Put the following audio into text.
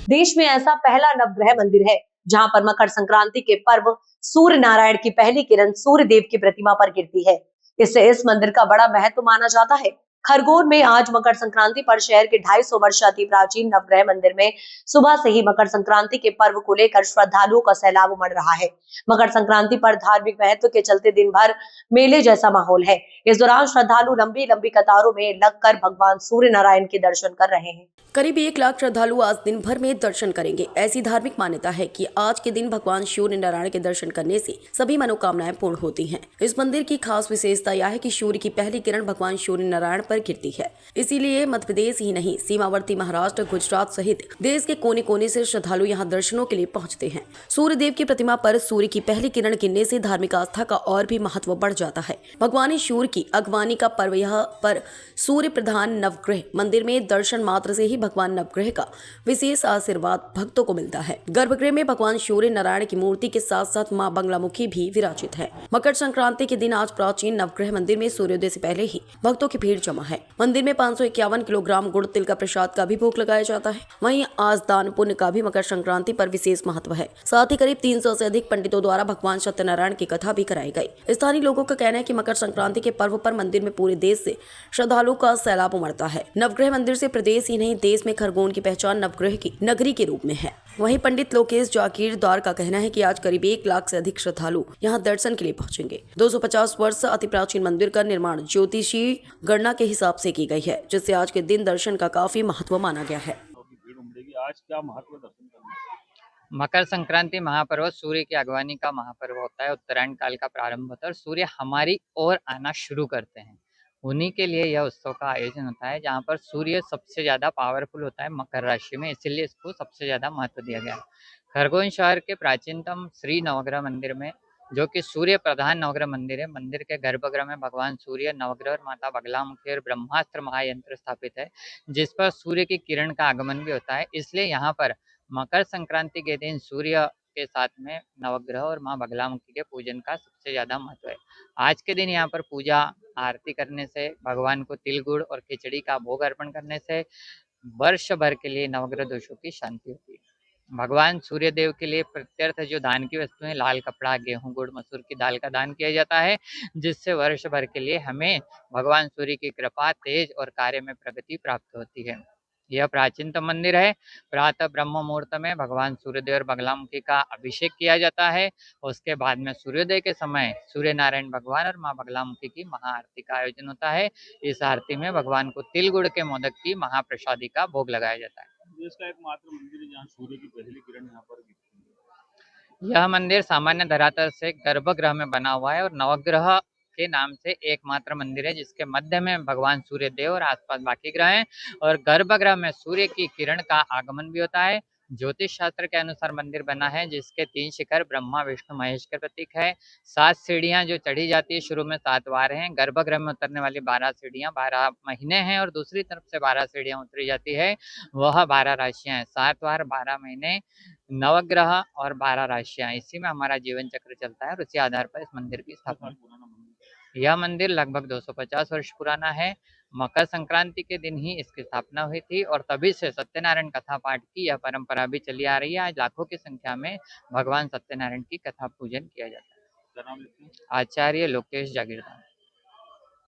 देश में ऐसा पहला नवग्रह मंदिर है जहां पर मकर संक्रांति के पर्व सूर्य नारायण की पहली किरण सूर्य देव की प्रतिमा पर गिरती है। इससे इस मंदिर का बड़ा महत्व माना जाता है। खरगोन में आज मकर संक्रांति पर शहर के 250 वर्ष अति प्राचीन नवग्रह मंदिर में सुबह से ही मकर संक्रांति के पर्व को लेकर श्रद्धालुओं का सैलाब उमड़ रहा है। मकर संक्रांति पर धार्मिक महत्व के चलते दिन भर मेले जैसा माहौल है। इस दौरान श्रद्धालु लंबी लंबी कतारों में लगकर भगवान सूर्य नारायण के दर्शन कर रहे हैं। करीब 1 लाख श्रद्धालु आज दिन भर में दर्शन करेंगे। ऐसी धार्मिक मान्यता है कि आज के दिन भगवान सूर्य नारायण के दर्शन करने से सभी मनोकामनाएं पूर्ण होती हैं। इस मंदिर की खास विशेषता यह है कि सूर्य की पहली किरण भगवान सूर्य नारायण पर गिरती है। इसीलिए मध्य प्रदेश ही नहीं, सीमावर्ती महाराष्ट्र, गुजरात सहित देश के कोने कोने से श्रद्धालु यहाँ दर्शनों के लिए पहुँचते हैं। सूर्य देव की प्रतिमा पर सूर्य की पहली किरण गिरने से धार्मिक आस्था का और भी महत्व बढ़ जाता है। भगवान सूर्य की अगवानी का पर्व यह पर सूर्य प्रधान नवग्रह मंदिर में दर्शन मात्र से ही भगवान नवग्रह का विशेष आशीर्वाद भक्तों को मिलता है। गर्भगृह में भगवान सूर्य नारायण की मूर्ति के साथ साथ मां बंगलामुखी भी विराजित है। मकर संक्रांति के दिन आज प्राचीन नवग्रह मंदिर में सूर्योदय से पहले ही भक्तों की भीड़ जमा है। मंदिर में 551 किलोग्राम गुड़ तिल का प्रसाद का भी भोग लगाया जाता है। वहीं आज दान पुण्य का भी मकर संक्रांति पर विशेष महत्व है। साथ ही करीब 300 से अधिक पंडितों द्वारा भगवान सत्यनारायण की कथा भी कराई गई। स्थानीय लोगों का कहना है कि मकर संक्रांति के पर्व पर मंदिर में पूरे देश से श्रद्धालुओं का सैलाब उमड़ता है। नवग्रह मंदिर से प्रदेश ही नहीं, देश में खरगोन की पहचान नवग्रह की नगरी के रूप में है। वहीं पंडित लोकेश जागीरदार का कहना है कि आज करीब 1 लाख से अधिक श्रद्धालु यहां दर्शन के लिए पहुंचेंगे। 250 वर्ष अति प्राचीन मंदिर का निर्माण ज्योतिषी गणना के हिसाब से की गई है, जिससे आज के दिन दर्शन का काफी महत्व माना गया है। आज क्या महत्व दर्शन करने? मकर संक्रांति महापर्व सूर्य की अगवानी का महापर्व होता है। उत्तरायण काल का प्रारंभ होता है और सूर्य हमारी ओर आना शुरू करते हैं। उन्हीं के लिए यह उत्सव का आयोजन होता है, जहाँ पर सूर्य सबसे ज्यादा पावरफुल होता है मकर राशि में, इसीलिए इसको सबसे ज्यादा महत्व दिया गया है। खरगोन शहर के प्राचीनतम श्री नवग्रह मंदिर में, जो कि सूर्य प्रधान नवग्रह मंदिर है, मंदिर के गर्भगृह में भगवान सूर्य, नवग्रह और माता बगलामुखी और ब्रह्मास्त्र महायंत्र स्थापित है, जिस पर सूर्य की किरण का आगमन भी होता है। इसलिए यहाँ पर मकर संक्रांति के दिन सूर्य के साथ में नवग्रह और माँ बगलामुखी के पूजन का सबसे ज्यादा महत्व है। आज के दिन यहाँ पर पूजा आरती करने से, भगवान को तिल गुड़ और खिचड़ी का भोग अर्पण करने से वर्ष भर के लिए नवग्रह दोषों की शांति होती है। भगवान सूर्य देव के लिए प्रत्यर्थ जो दान की वस्तुएं, लाल कपड़ा, गेहूं, गुड़, मसूर की दाल का दान किया जाता है, जिससे वर्ष भर के लिए हमें भगवान सूर्य की कृपा, तेज और कार्य में प्रगति प्राप्त होती है। यह प्राचीनतम मंदिर है। प्रातः ब्रह्म मुहूर्त में भगवान सूर्यदेव और बगलामुखी का अभिषेक किया जाता है। उसके बाद में सूर्योदय के समय सूर्य नारायण भगवान और माँ बगलामुखी की महाआरती का आयोजन होता है। इस आरती में भगवान को तिल गुड़ के मोदक की महाप्रसादी का भोग लगाया जाता है। देश का एकमात्र मंदिर है जहाँ सूर्य की पहली किरण यहाँ पर गिरती है। यह मंदिर सामान्य धरातल से गर्भगृह में बना हुआ है और नवग्रह के नाम से एकमात्र मंदिर है, जिसके मध्य में भगवान सूर्य देव और आसपास बाकी ग्रह हैं और गर्भगृह में सूर्य की किरण का आगमन भी होता है। ज्योतिष शास्त्र के अनुसार मंदिर बना है, जिसके 3 शिखर ब्रह्मा, विष्णु, महेश के प्रतीक है। 7 सीढ़ियां जो चढ़ी जाती है, शुरू में 7 वार हैं। गर्भगृह में उतरने वाली 12 सीढ़ियां 12 महीने हैं और दूसरी तरफ से 12 सीढ़ियां उतरी जाती है, वह 12 राशियां हैं। 7 वार, 12 महीने, नवग्रह और 12 राशियां, इसी में हमारा जीवन चक्र चलता है और उसी आधार पर इस मंदिर की स्थापना। यह मंदिर लगभग 250 वर्ष पुराना है। मकर संक्रांति के दिन ही इसकी स्थापना हुई थी और तभी से सत्यनारायण कथा पाठ की यह परंपरा भी चली आ रही है। आज लाखों की संख्या में भगवान सत्यनारायण की कथा पूजन किया जाता है। आचार्य लोकेश जागीरदार।